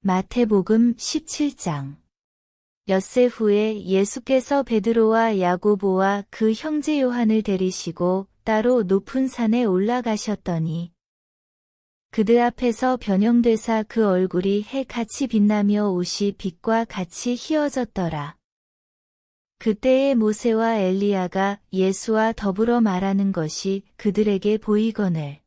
마태복음 17장. 엿새 후에 예수께서 베드로와 야고보와 그 형제 요한을 데리시고 따로 높은 산에 올라가셨더니 그들 앞에서 변형되사 그 얼굴이 해같이 빛나며 옷이 빛과 같이 희어졌더라. 그때에 모세와 엘리야가 예수와 더불어 말하는 것이 그들에게 보이거늘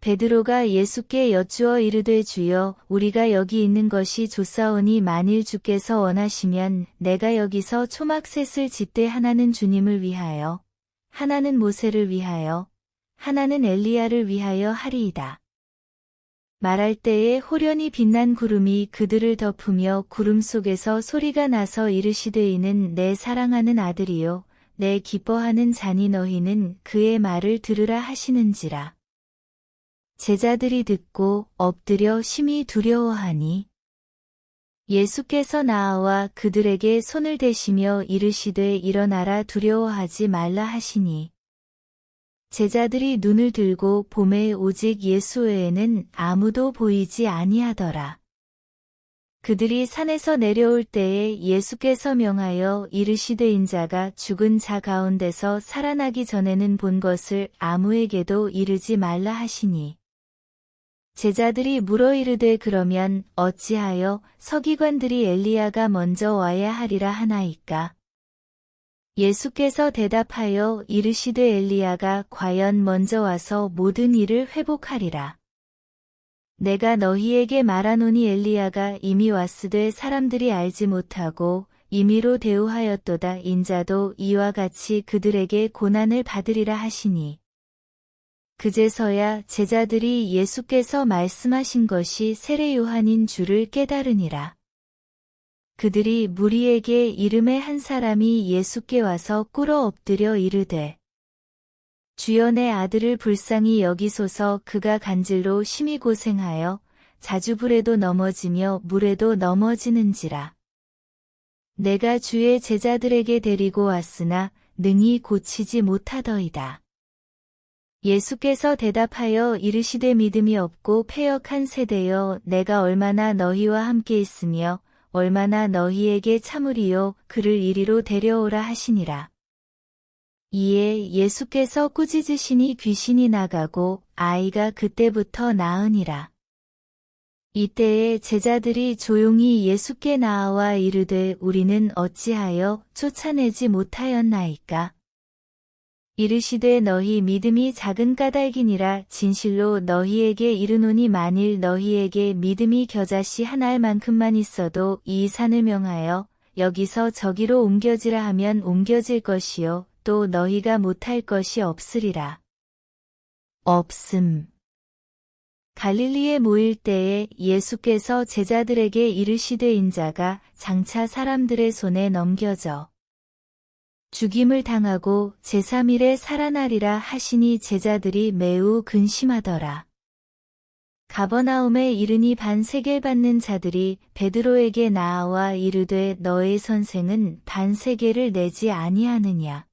베드로가 예수께 여쭈어 이르되 주여 우리가 여기 있는 것이 좋사오니 만일 주께서 원하시면 내가 여기서 초막셋을 짓되 하나는 주님을 위하여 하나는 모세를 위하여 하나는 엘리야를 위하여 하리이다. 말할 때에 호련히 빛난 구름이 그들을 덮으며 구름 속에서 소리가 나서 이르시되 이는 내 사랑하는 아들이요 내 기뻐하는 자니 너희는 그의 말을 들으라 하시는지라. 제자들이 듣고 엎드려 심히 두려워하니 예수께서 나아와 그들에게 손을 대시며 이르시되 일어나라 두려워하지 말라 하시니 제자들이 눈을 들고 보매 오직 예수 외에는 아무도 보이지 아니하더라. 그들이 산에서 내려올 때에 예수께서 명하여 이르시되 인자가 죽은 자 가운데서 살아나기 전에는 본 것을 아무에게도 이르지 말라 하시니 제자들이 물어 이르되 그러면 어찌하여 서기관들이 엘리야가 먼저 와야 하리라 하나이까? 예수께서 대답하여 이르시되 엘리야가 과연 먼저 와서 모든 일을 회복하리라. 내가 너희에게 말하노니 엘리야가 이미 왔으되 사람들이 알지 못하고 임의로 대우하였도다. 인자도 이와 같이 그들에게 고난을 받으리라 하시니 그제서야 제자들이 예수께서 말씀하신 것이 세례 요한인 줄을 깨달으니라. 그들이 무리에게 이름의 한 사람이 예수께 와서 꿇어 엎드려 이르되 주여 내 아들을 불쌍히 여기소서. 그가 간질로 심히 고생하여 자주 불에도 넘어지며 물에도 넘어지는지라. 내가 주의 제자들에게 데리고 왔으나 능히 고치지 못하더이다. 예수께서 대답하여 이르시되 믿음이 없고 패역한 세대여 내가 얼마나 너희와 함께 있으며 얼마나 너희에게 참으리요 그를 이리로 데려오라 하시니라. 이에 예수께서 꾸짖으시니 귀신이 나가고 아이가 그때부터 나으니라. 이때에 제자들이 조용히 예수께 나아와 이르되 우리는 어찌하여 쫓아내지 못하였나이까? 이르시되 너희 믿음이 작은 까닭이니라. 진실로 너희에게 이르노니 만일 너희에게 믿음이 겨자씨 한 알만큼만 있어도 이 산을 명하여 여기서 저기로 옮겨지라 하면 옮겨질 것이요 또 너희가 못할 것이 없으리라. 없음. 갈릴리에 모일 때에 예수께서 제자들에게 이르시되 인자가 장차 사람들의 손에 넘겨져 죽임을 당하고 제3일에 살아나리라 하시니 제자들이 매우 근심하더라. 가버나움에 이르니 반세겔 받는 자들이 베드로에게 나아와 이르되 너의 선생은 반세겔을 내지 아니하느냐.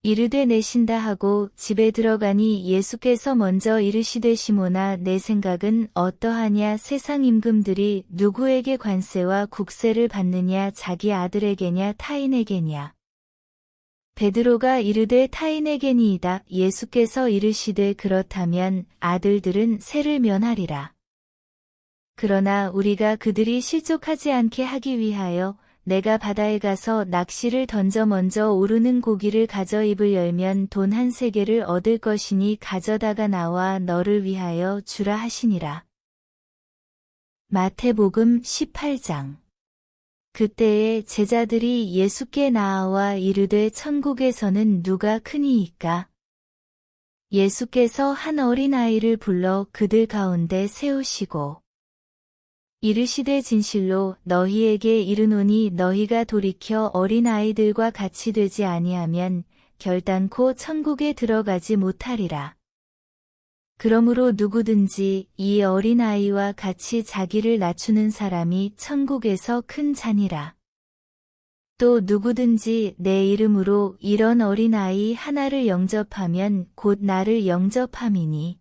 이르되 내신다 하고 집에 들어가니 예수께서 먼저 이르시되 시몬아 내 생각은 어떠하냐. 세상 임금들이 누구에게 관세와 국세를 받느냐 자기 아들에게냐 타인에게냐. 베드로가 이르되 타인에게니이다. 예수께서 이르시되 그렇다면 아들들은 세를 면하리라. 그러나 우리가 그들이 실족하지 않게 하기 위하여 내가 바다에 가서 낚시를 던져 먼저 오르는 고기를 가져 입을 열면 돈 한 세겔을 얻을 것이니 가져다가 나와 너를 위하여 주라 하시니라. 마태복음 18장. 그때에 제자들이 예수께 나아와 이르되 천국에서는 누가 크니이까? 예수께서 한 어린아이를 불러 그들 가운데 세우시고 이르시되 진실로 너희에게 이르노니 너희가 돌이켜 어린아이들과 같이 되지 아니하면 결단코 천국에 들어가지 못하리라. 그러므로 누구든지 이 어린아이와 같이 자기를 낮추는 사람이 천국에서 큰 자니라. 또 누구든지 내 이름으로 이런 어린아이 하나를 영접하면 곧 나를 영접함이니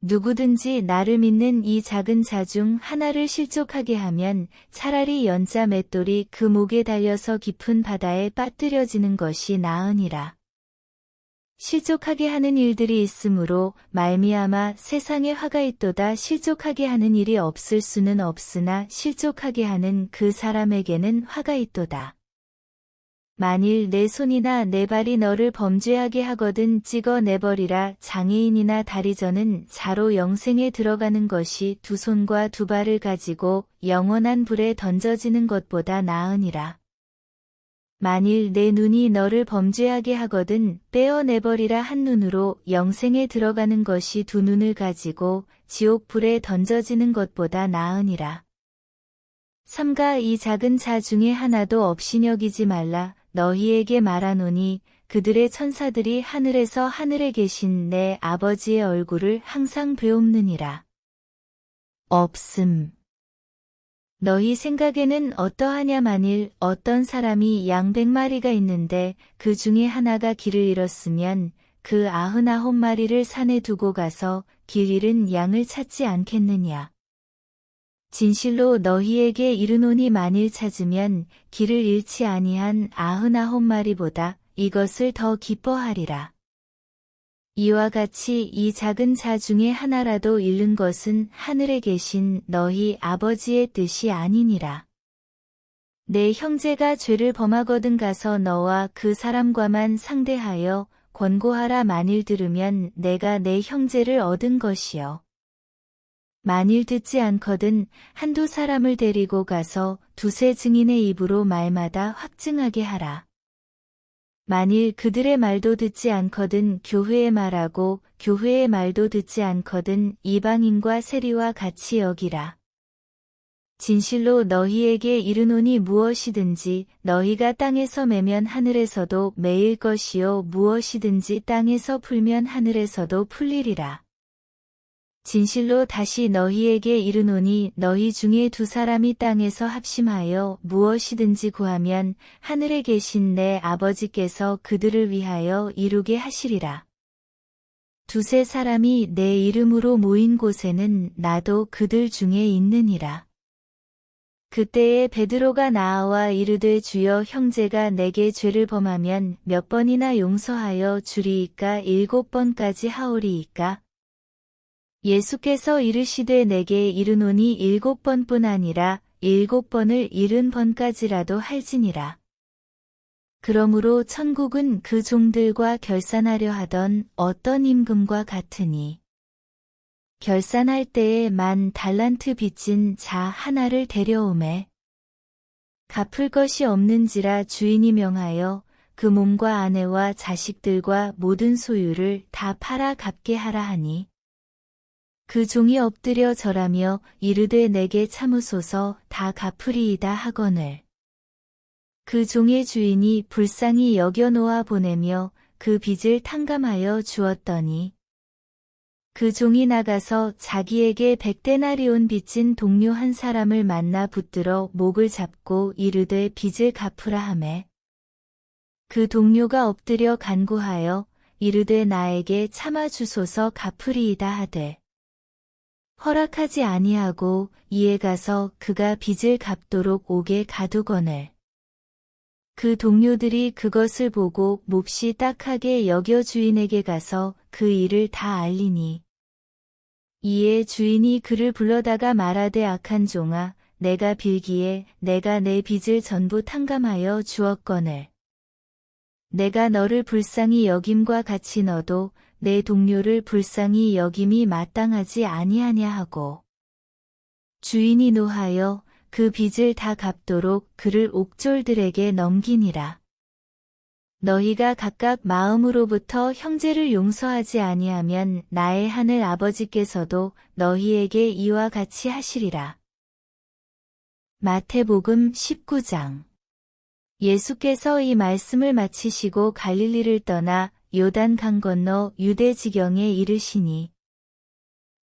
누구든지 나를 믿는 이 작은 자 중 하나를 실족하게 하면 차라리 연자 맷돌이 그 목에 달려서 깊은 바다에 빠뜨려지는 것이 나으니라. 실족하게 하는 일들이 있으므로 말미암아 세상에 화가 있도다. 실족하게 하는 일이 없을 수는 없으나 실족하게 하는 그 사람에게는 화가 있도다. 만일 내 손이나 내 발이 너를 범죄하게 하거든 찍어 내버리라. 장애인이나 다리저는 자로 영생에 들어가는 것이 두 손과 두 발을 가지고 영원한 불에 던져지는 것보다 나으니라. 만일 내 눈이 너를 범죄하게 하거든 빼어 내버리라. 한 눈으로 영생에 들어가는 것이 두 눈을 가지고 지옥 불에 던져지는 것보다 나으니라. 삼가 이 작은 자 중에 하나도 없이 여기지 말라. 너희에게 말하노니 그들의 천사들이 하늘에서 하늘에 계신 내 아버지의 얼굴을 항상 배옵느니라. 없음. 너희 생각에는 어떠하냐. 만일 어떤 사람이 양 100마리가 있는데 그 중에 하나가 길을 잃었으면 그 99마리를 산에 두고 가서 길 잃은 양을 찾지 않겠느냐. 진실로 너희에게 이르노니 만일 찾으면 길을 잃지 아니한 99마리보다 이것을 더 기뻐하리라. 이와 같이 이 작은 자 중에 하나라도 잃는 것은 하늘에 계신 너희 아버지의 뜻이 아니니라. 내 형제가 죄를 범하거든 가서 너와 그 사람과만 상대하여 권고하라. 만일 들으면 내가 내 형제를 얻은 것이요. 만일 듣지 않거든 한두 사람을 데리고 가서 두세 증인의 입으로 말마다 확증하게 하라. 만일 그들의 말도 듣지 않거든 교회의 말하고 교회의 말도 듣지 않거든 이방인과 세리와 같이 여기라. 진실로 너희에게 이르노니 무엇이든지 너희가 땅에서 매면 하늘에서도 매일 것이요 무엇이든지 땅에서 풀면 하늘에서도 풀리리라. 진실로 다시 너희에게 이르노니 너희 중에 두 사람이 땅에서 합심하여 무엇이든지 구하면 하늘에 계신 내 아버지께서 그들을 위하여 이루게 하시리라. 두세 사람이 내 이름으로 모인 곳에는 나도 그들 중에 있느니라. 그때에 베드로가 나아와 이르되 주여 형제가 내게 죄를 범하면 몇 번이나 용서하여 주리이까 7번까지 하오리이까? 예수께서 이르시되 내게 이르노니 7번뿐 아니라 7번을 70번까지라도 할지니라. 그러므로 천국은 그 종들과 결산하려 하던 어떤 임금과 같으니 결산할 때에 10,000달란트 빚진 자 하나를 데려오매 갚을 것이 없는지라 주인이 명하여 그 몸과 아내와 자식들과 모든 소유를 다 팔아 갚게 하라 하니 그 종이 엎드려 절하며 이르되 내게 참으소서 다 갚으리이다 하거늘 그 종의 주인이 불쌍히 여겨 놓아 보내며 그 빚을 탕감하여 주었더니 그 종이 나가서 자기에게 100데나리온 빚진 동료 한 사람을 만나 붙들어 목을 잡고 이르되 빚을 갚으라 하매 그 동료가 엎드려 간구하여 이르되 나에게 참아 주소서 갚으리이다 하되 허락하지 아니하고 이에 가서 그가 빚을 갚도록 옥에 가두거늘 그 동료들이 그것을 보고 몹시 딱하게 여겨 주인에게 가서 그 일을 다 알리니 이에 주인이 그를 불러다가 말하되 악한 종아 내가 빌기에 내가 내 빚을 전부 탕감하여 주었거늘 내가 너를 불쌍히 여김과 같이 너도 내 동료를 불쌍히 여김이 마땅하지 아니하냐 하고 주인이 노하여 그 빚을 다 갚도록 그를 옥졸들에게 넘기니라. 너희가 각각 마음으로부터 형제를 용서하지 아니하면 나의 하늘 아버지께서도 너희에게 이와 같이 하시리라. 마태복음 19장 예수께서 이 말씀을 마치시고 갈릴리를 떠나 요단 강 건너 유대 지경에 이르시니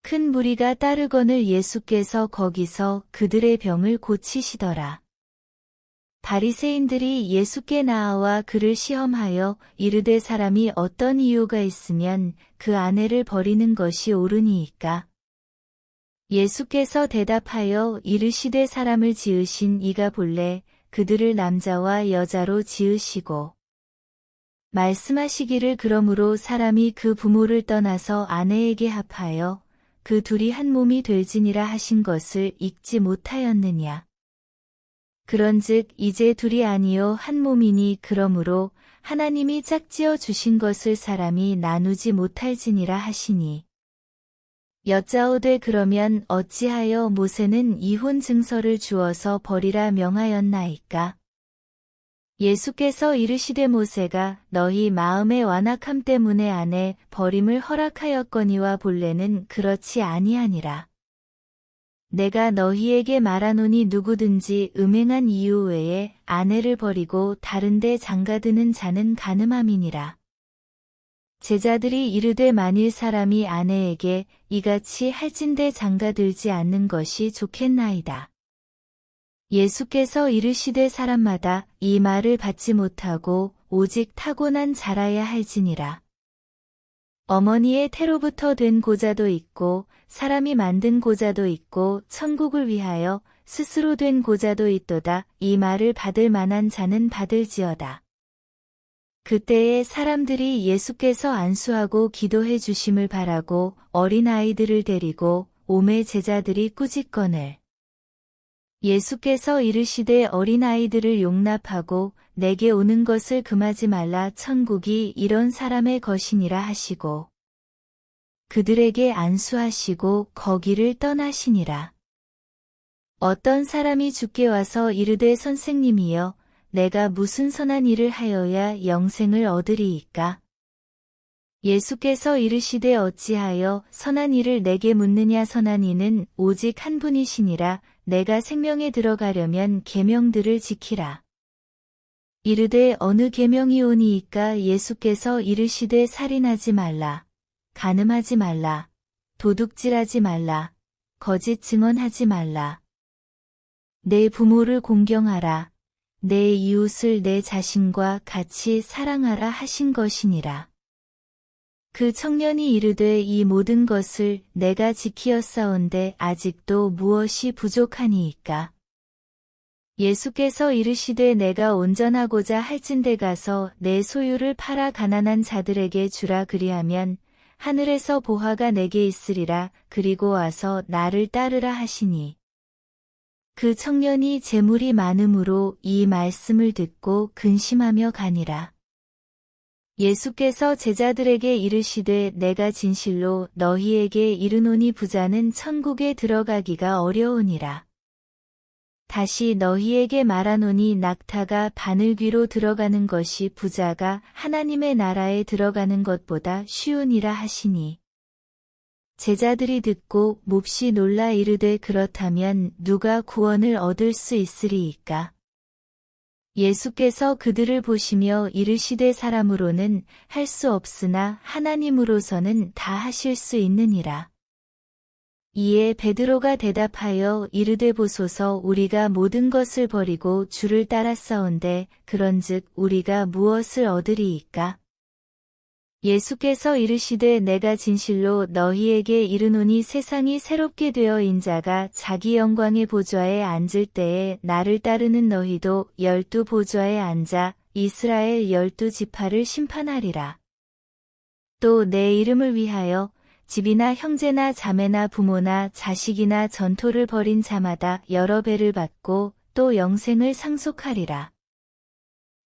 큰 무리가 따르거늘 예수께서 거기서 그들의 병을 고치시더라. 바리새인들이 예수께 나아와 그를 시험하여 이르되 사람이 어떤 이유가 있으면 그 아내를 버리는 것이 옳으니이까. 예수께서 대답하여 이르시되 사람을 지으신 이가 본래 그들을 남자와 여자로 지으시고 말씀하시기를 그러므로 사람이 그 부모를 떠나서 아내에게 합하여 그 둘이 한 몸이 될지니라 하신 것을 읽지 못하였느냐. 그런즉 이제 둘이 아니요 한 몸이니 그러므로 하나님이 짝지어 주신 것을 사람이 나누지 못할지니라 하시니. 여짜오되 그러면 어찌하여 모세는 이혼 증서를 주어서 버리라 명하였나이까. 예수께서 이르시되 모세가 너희 마음의 완악함 때문에 아내 버림을 허락하였거니와 본래는 그렇지 아니하니라. 내가 너희에게 말하노니 누구든지 음행한 이유 외에 아내를 버리고 다른 데 장가드는 자는 간음함이니라. 제자들이 이르되 만일 사람이 아내에게 이같이 할진대 장가들지 않는 것이 좋겠나이다. 예수께서 이르시되 사람마다 이 말을 받지 못하고 오직 타고난 자라야 할지니라. 어머니의 태로부터 된 고자도 있고 사람이 만든 고자도 있고 천국을 위하여 스스로 된 고자도 있도다. 이 말을 받을 만한 자는 받을지어다. 그때에 사람들이 예수께서 안수하고 기도해 주심을 바라고 어린아이들을 데리고 오매 제자들이 꾸짖거늘. 예수께서 이르시되 어린아이들을 용납하고 내게 오는 것을 금하지 말라 천국이 이런 사람의 것이니라 하시고 그들에게 안수하시고 거기를 떠나시니라. 어떤 사람이 주께 와서 이르되 선생님이여 내가 무슨 선한 일을 하여야 영생을 얻으리이까? 예수께서 이르시되 어찌하여 선한 일을 내게 묻느냐 선한 이는 오직 한 분이시니라. 내가 생명에 들어가려면 계명들을 지키라. 이르되 어느 계명이오니이까? 예수께서 이르시되 살인하지 말라, 간음하지 말라, 도둑질하지 말라, 거짓 증언하지 말라. 내 부모를 공경하라. 내 이웃을 내 자신과 같이 사랑하라 하신 것이니라. 그 청년이 이르되 이 모든 것을 내가 지키었사온데 아직도 무엇이 부족하니이까? 예수께서 이르시되 내가 온전하고자 할진대 가서 내 소유를 팔아 가난한 자들에게 주라 그리하면 하늘에서 보화가 내게 있으리라. 그리고 와서 나를 따르라 하시니. 그 청년이 재물이 많음으로 이 말씀을 듣고 근심하며 가니라. 예수께서 제자들에게 이르시되 내가 진실로 너희에게 이르노니 부자는 천국에 들어가기가 어려우니라. 다시 너희에게 말하노니 낙타가 바늘귀로 들어가는 것이 부자가 하나님의 나라에 들어가는 것보다 쉬우니라 하시니. 제자들이 듣고 몹시 놀라 이르되 그렇다면 누가 구원을 얻을 수 있으리이까? 예수께서 그들을 보시며 이르시되 사람으로는 할 수 없으나 하나님으로서는 다 하실 수 있느니라. 이에 베드로가 대답하여 이르되 보소서 우리가 모든 것을 버리고 주를 따랐사온데 그런즉 우리가 무엇을 얻으리이까? 예수께서 이르시되 내가 진실로 너희에게 이르노니 세상이 새롭게 되어 인자가 자기 영광의 보좌에 앉을 때에 나를 따르는 너희도 12 보좌에 앉아 이스라엘 12지파를 심판하리라. 또 내 이름을 위하여 집이나 형제나 자매나 부모나 자식이나 전토를 벌인 자마다 여러 배를 받고 또 영생을 상속하리라.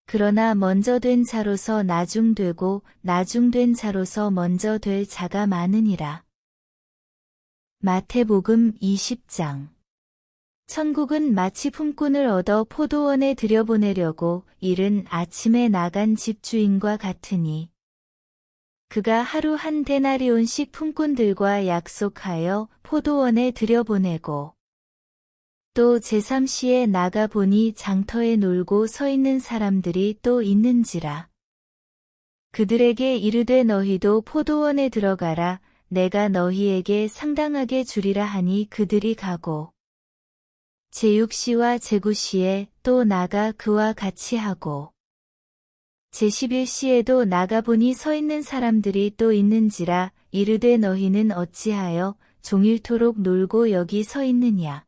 그러나 먼저 된 자로서 나중되고 나중된 자로서 먼저 될 자가 많으니라. 마태복음 20장. 천국은 마치 품꾼을 얻어 포도원에 들여보내려고 이른 아침에 나간 집주인과 같으니 그가 하루 한 데나리온씩 품꾼들과 약속하여 포도원에 들여보내고 또 제3시에 나가보니 장터에 놀고 서 있는 사람들이 또 있는지라. 그들에게 이르되 너희도 포도원에 들어가라. 내가 너희에게 상당하게 주리라 하니 그들이 가고 제6시와 제9시에 또 나가 그와 같이 하고 제11시에도 나가보니 서 있는 사람들이 또 있는지라 이르되 너희는 어찌하여 종일토록 놀고 여기 서 있느냐.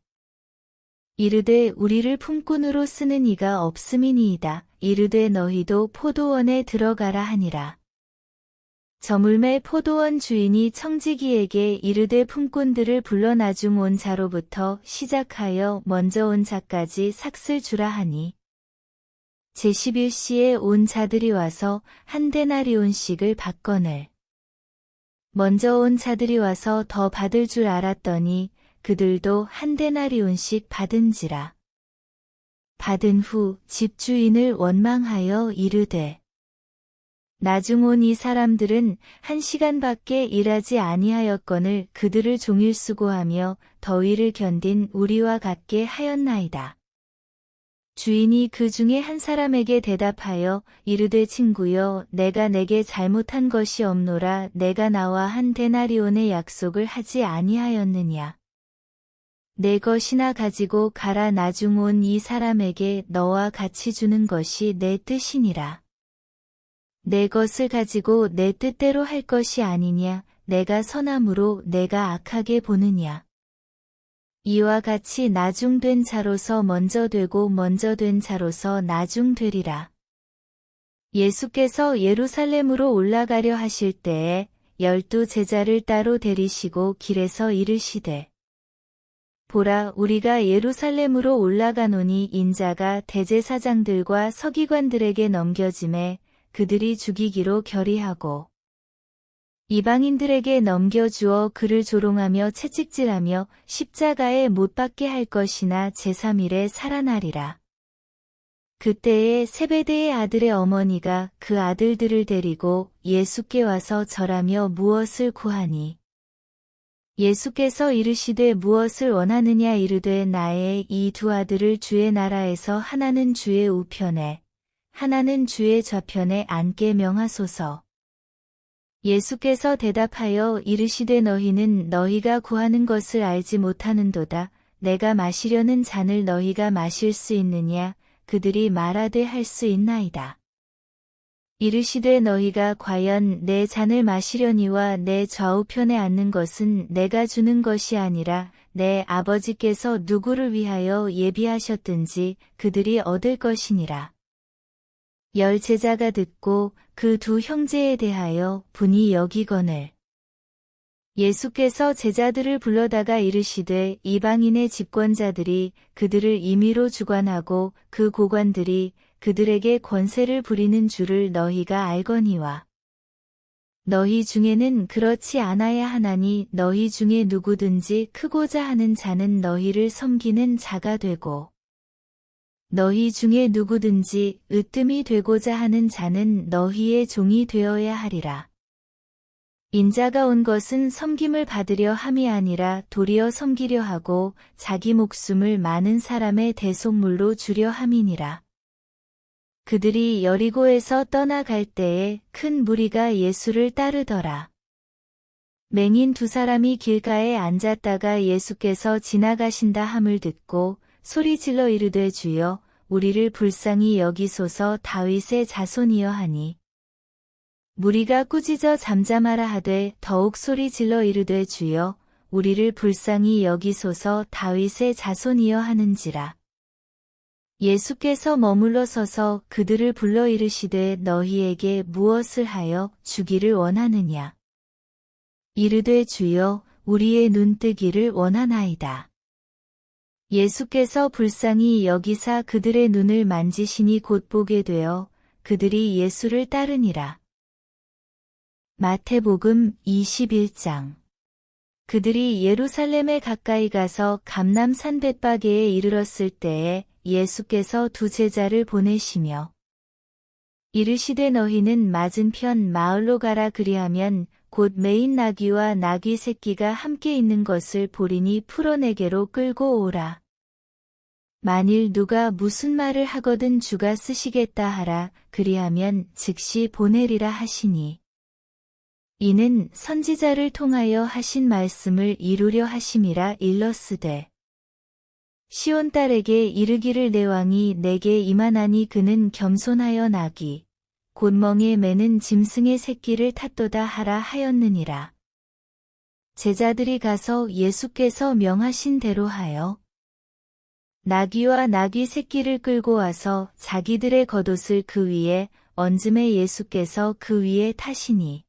이르되 우리를 품꾼으로 쓰는 이가 없음이니이다. 이르되 너희도 포도원에 들어가라 하니라. 저물매 포도원 주인이 청지기에게 이르되 품꾼들을 불러 나중 온 자로부터 시작하여 먼저 온 자까지 삭슬 주라 하니 제11시에 온 자들이 와서 한 데나리온씩을 받거늘 먼저 온 자들이 와서 더 받을 줄 알았더니 그들도 한 데나리온씩 받은지라. 받은 후 집주인을 원망하여 이르되 나중 온 이 사람들은 1시간밖에 일하지 아니하였거늘 그들을 종일 수고하며 더위를 견딘 우리와 같게 하였나이다. 주인이 그 중에 한 사람에게 대답하여 이르되 친구여 내가 내게 잘못한 것이 없노라. 내가 나와 한 데나리온의 약속을 하지 아니하였느냐. 내 것이나 가지고 가라. 나중 온 이 사람에게 너와 같이 주는 것이 내 뜻이니라. 내 것을 가지고 내 뜻대로 할 것이 아니냐. 내가 선함으로 내가 악하게 보느냐. 이와 같이 나중된 자로서 먼저 되고 먼저 된 자로서 나중되리라. 예수께서 예루살렘으로 올라가려 하실 때에 12 제자를 따로 데리시고 길에서 이르시되 보라 우리가 예루살렘으로 올라가노니 인자가 대제사장들과 서기관들에게 넘겨짐에 그들이 죽이기로 결의하고 이방인들에게 넘겨주어 그를 조롱하며 채찍질하며 십자가에 못 박게 할 것이나 제3일에 살아나리라. 그때에 세베대의 아들의 어머니가 그 아들들을 데리고 예수께 와서 절하며 무엇을 구하니 예수께서 이르시되 무엇을 원하느냐. 이르되 나의 이 두 아들을 주의 나라에서 하나는 주의 우편에 하나는 주의 좌편에 앉게 명하소서. 예수께서 대답하여 이르시되 너희는 너희가 구하는 것을 알지 못하는도다. 내가 마시려는 잔을 너희가 마실 수 있느냐. 그들이 말하되 할 수 있나이다. 이르시되 너희가 과연 내 잔을 마시려니와 내 좌우편에 앉는 것은 내가 주는 것이 아니라 내 아버지께서 누구를 위하여 예비하셨든지 그들이 얻을 것이니라. 10 제자가 듣고 그 두 형제에 대하여 분이 여기거늘 예수께서 제자들을 불러다가 이르시되 이방인의 집권자들이 그들을 임의로 주관하고 그 고관들이 그들에게 권세를 부리는 줄을 너희가 알거니와 너희 중에는 그렇지 않아야 하나니 너희 중에 누구든지 크고자 하는 자는 너희를 섬기는 자가 되고 너희 중에 누구든지 으뜸이 되고자 하는 자는 너희의 종이 되어야 하리라. 인자가 온 것은 섬김을 받으려 함이 아니라 도리어 섬기려 하고 자기 목숨을 많은 사람의 대속물로 주려 함이니라. 그들이 여리고에서 떠나갈 때에 큰 무리가 예수를 따르더라. 맹인 2 사람이 길가에 앉았다가 예수께서 지나가신다 함을 듣고 소리질러 이르되 주여 우리를 불쌍히 여기소서. 다윗의 자손이여 하니 무리가 꾸짖어 잠잠하라 하되 더욱 소리질러 이르되 주여 우리를 불쌍히 여기소서. 다윗의 자손이여 하는지라. 예수께서 머물러 서서 그들을 불러 이르시되 너희에게 무엇을 하여 주기를 원하느냐. 이르되 주여 우리의 눈뜨기를 원하나이다. 예수께서 불쌍히 여기사 그들의 눈을 만지시니 곧 보게 되어 그들이 예수를 따르니라. 마태복음 21장. 그들이 예루살렘에 가까이 가서 감람산 벳바게에 이르렀을 때에 예수께서 2 제자를 보내시며 이르시되 너희는 맞은편 마을로 가라. 그리하면 곧 매인 나귀와 나귀 새끼가 함께 있는 것을 보리니 풀어내게로 끌고 오라. 만일 누가 무슨 말을 하거든 주가 쓰시겠다 하라. 그리하면 즉시 보내리라 하시니 이는 선지자를 통하여 하신 말씀을 이루려 하심이라. 일러스되 시온 딸에게 이르기를 내 왕이 내게 임하나니 그는 겸손하여 나귀 곧 멍에 매는 짐승의 새끼를 탔도다 하라 하였느니라. 제자들이 가서 예수께서 명하신 대로 하여 나귀와 나귀 새끼를 끌고 와서 자기들의 겉옷을 그 위에 얹음에 예수께서 그 위에 타시니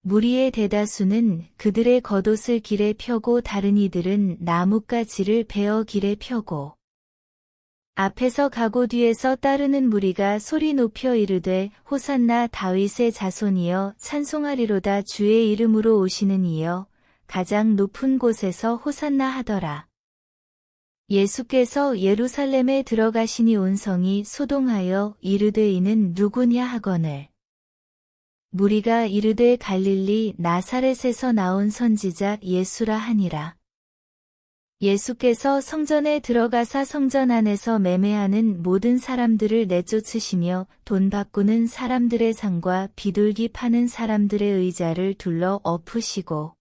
무리의 대다수는 그들의 겉옷을 길에 펴고 다른 이들은 나뭇가지를 베어 길에 펴고 앞에서 가고 뒤에서 따르는 무리가 소리 높여 이르되 호산나 다윗의 자손이여 찬송하리로다 주의 이름으로 오시는 이여 가장 높은 곳에서 호산나 하더라. 예수께서 예루살렘에 들어가시니 온 성이 소동하여 이르되 이는 누구냐 하거늘 무리가 이르되 갈릴리 나사렛에서 나온 선지자 예수라 하니라. 예수께서 성전에 들어가사 성전 안에서 매매하는 모든 사람들을 내쫓으시며 돈 바꾸는 사람들의 상과 비둘기 파는 사람들의 의자를 둘러 엎으시고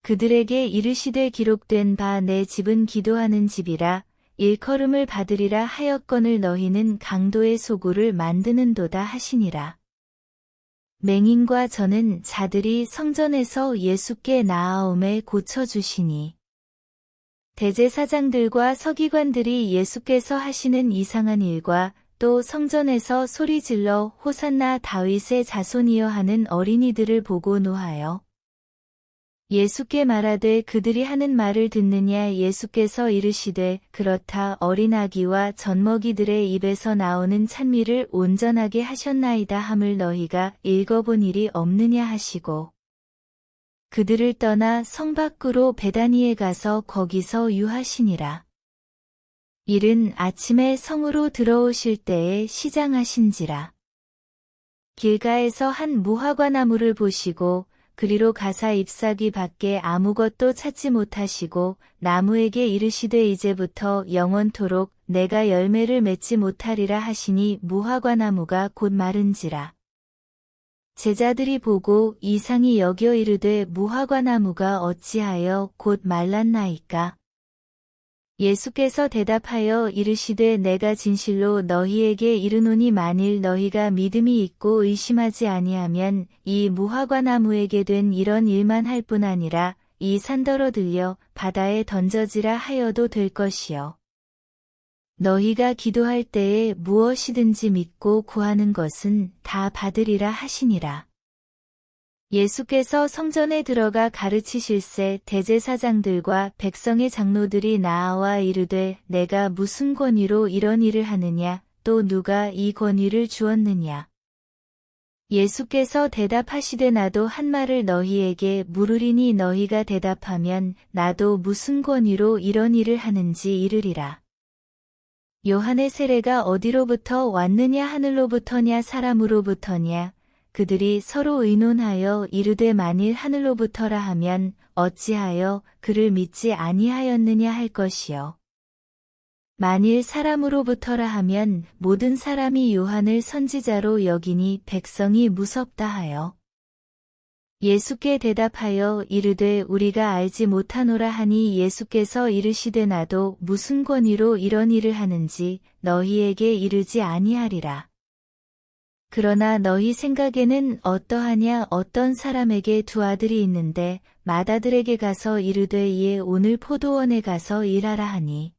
그들에게 이르시되 기록된 바 내 집은 기도하는 집이라 일컬음을 받으리라 하였거늘 너희는 강도의 소굴을 만드는도다 하시니라. 맹인과 저는 자들이 성전에서 예수께 나아옴에 고쳐주시니 대제사장들과 서기관들이 예수께서 하시는 이상한 일과 또 성전에서 소리질러 호산나 다윗의 자손이여 하는 어린이들을 보고 노하여 예수께 말하되 그들이 하는 말을 듣느냐 예수께서 이르시되 그렇다 어린 아기와 젖먹이들의 입에서 나오는 찬미를 온전하게 하셨나이다 함을 너희가 읽어본 일이 없느냐 하시고 그들을 떠나 성 밖으로 베다니에 가서 거기서 유하시니라. 이른 아침에 성으로 들어오실 때에 시장하신지라. 길가에서 한 무화과 나무를 보시고 그리로 가사 잎사귀 밖에 아무것도 찾지 못하시고 나무에게 이르시되 이제부터 영원토록 내가 열매를 맺지 못하리라 하시니 무화과 나무가 곧 마른지라. 제자들이 보고 이상히 여겨 이르되 무화과 나무가 어찌하여 곧 말랐나이까? 예수께서 대답하여 이르시되 내가 진실로 너희에게 이르노니 만일 너희가 믿음이 있고 의심하지 아니하면 이 무화과 나무에게 된 이런 일만 할 뿐 아니라 이 산더러 들려 바다에 던져지라 하여도 될 것이요. 너희가 기도할 때에 무엇이든지 믿고 구하는 것은 다 받으리라 하시니라. 예수께서 성전에 들어가 가르치실새 대제사장들과 백성의 장로들이 나아와 이르되 내가 무슨 권위로 이런 일을 하느냐 또 누가 이 권위를 주었느냐. 예수께서 대답하시되 나도 한 말을 너희에게 물으리니 너희가 대답하면 나도 무슨 권위로 이런 일을 하는지 이르리라. 요한의 세례가 어디로부터 왔느냐 하늘로부터냐 사람으로부터냐 그들이 서로 의논하여 이르되 만일 하늘로부터라 하면 어찌하여 그를 믿지 아니하였느냐 할 것이요. 만일 사람으로부터라 하면 모든 사람이 요한을 선지자로 여기니 백성이 무섭다 하여. 예수께 대답하여 이르되 우리가 알지 못하노라 하니 예수께서 이르시되 나도 무슨 권위로 이런 일을 하는지 너희에게 이르지 아니하리라. 그러나 너희 생각에는 어떠하냐 어떤 사람에게 두 아들이 있는데 맏아들에게 가서 이르되 예 오늘 포도원에 가서 일하라 하니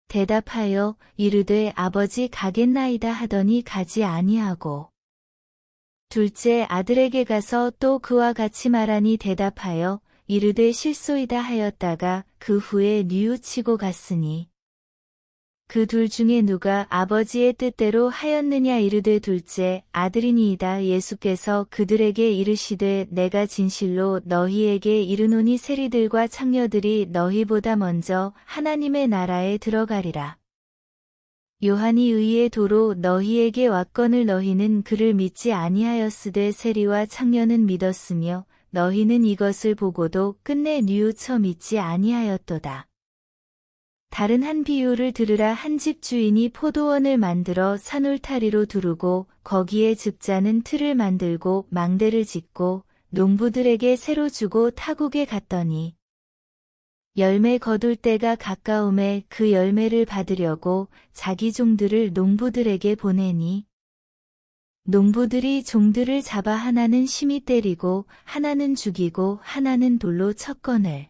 대답하여 이르되 아버지 가겠나이다 하더니 가지 아니하고 둘째 아들에게 가서 또 그와 같이 말하니 대답하여 이르되 실소이다 하였다가 그 후에 뉘우치고 갔으니 그 둘 중에 누가 아버지의 뜻대로 하였느냐 이르되 둘째 아들이니이다. 예수께서 그들에게 이르시되 내가 진실로 너희에게 이르노니 세리들과 창녀들이 너희보다 먼저 하나님의 나라에 들어가리라. 요한이 의의 도로 너희에게 왔거늘 너희는 그를 믿지 아니하였으되 세리와 창녀는 믿었으며 너희는 이것을 보고도 끝내 뉘우쳐 믿지 아니하였도다. 다른 한 비유를 들으라. 한 집 주인이 포도원을 만들어 산울타리로 두르고 거기에 즙자는 틀을 만들고 망대를 짓고 농부들에게 새로 주고 타국에 갔더니 열매 거둘 때가 가까움에 그 열매를 받으려고 자기 종들을 농부들에게 보내니 농부들이 종들을 잡아 하나는 심히 때리고 하나는 죽이고 하나는 돌로 쳤거늘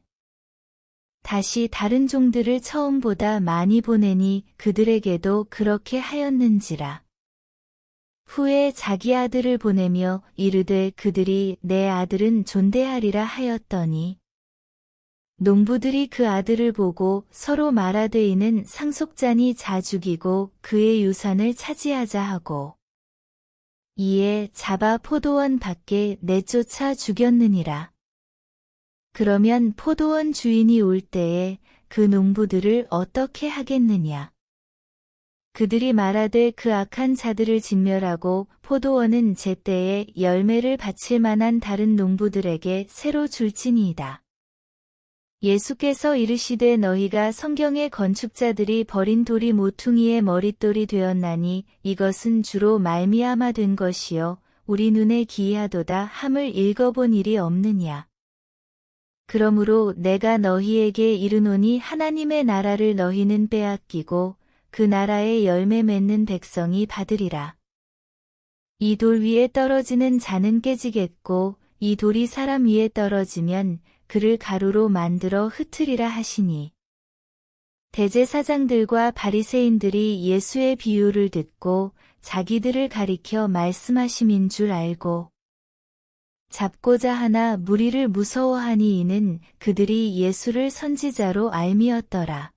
다시 다른 종들을 처음보다 많이 보내니 그들에게도 그렇게 하였는지라. 후에 자기 아들을 보내며 이르되 그들이 내 아들은 존대하리라 하였더니 농부들이 그 아들을 보고 서로 말하되 이는 상속자니 자 죽이고 그의 유산을 차지하자 하고 이에 잡아 포도원 밖에 내쫓아 죽였느니라. 그러면 포도원 주인이 올 때에 그 농부들을 어떻게 하겠느냐. 그들이 말하되 그 악한 자들을 진멸하고 포도원은 제때에 열매를 바칠 만한 다른 농부들에게 새로 줄지니이다. 예수께서 이르시되 너희가 성경의 건축자들이 버린 돌이 모퉁이의 머릿돌이 되었나니 이것은 주로 말미암아 된 것이요 우리 눈에 기이하도다 함을 읽어본 일이 없느냐. 그러므로 내가 너희에게 이르노니 하나님의 나라를 너희는 빼앗기고 그 나라의 열매 맺는 백성이 받으리라. 이 돌 위에 떨어지는 자는 깨지겠고 이 돌이 사람 위에 떨어지면 그를 가루로 만들어 흩으리라 하시니 대제사장들과 바리새인들이 예수의 비유를 듣고 자기들을 가리켜 말씀하심인 줄 알고 잡고자 하나 무리를 무서워하니 이는 그들이 예수를 선지자로 알미었더라.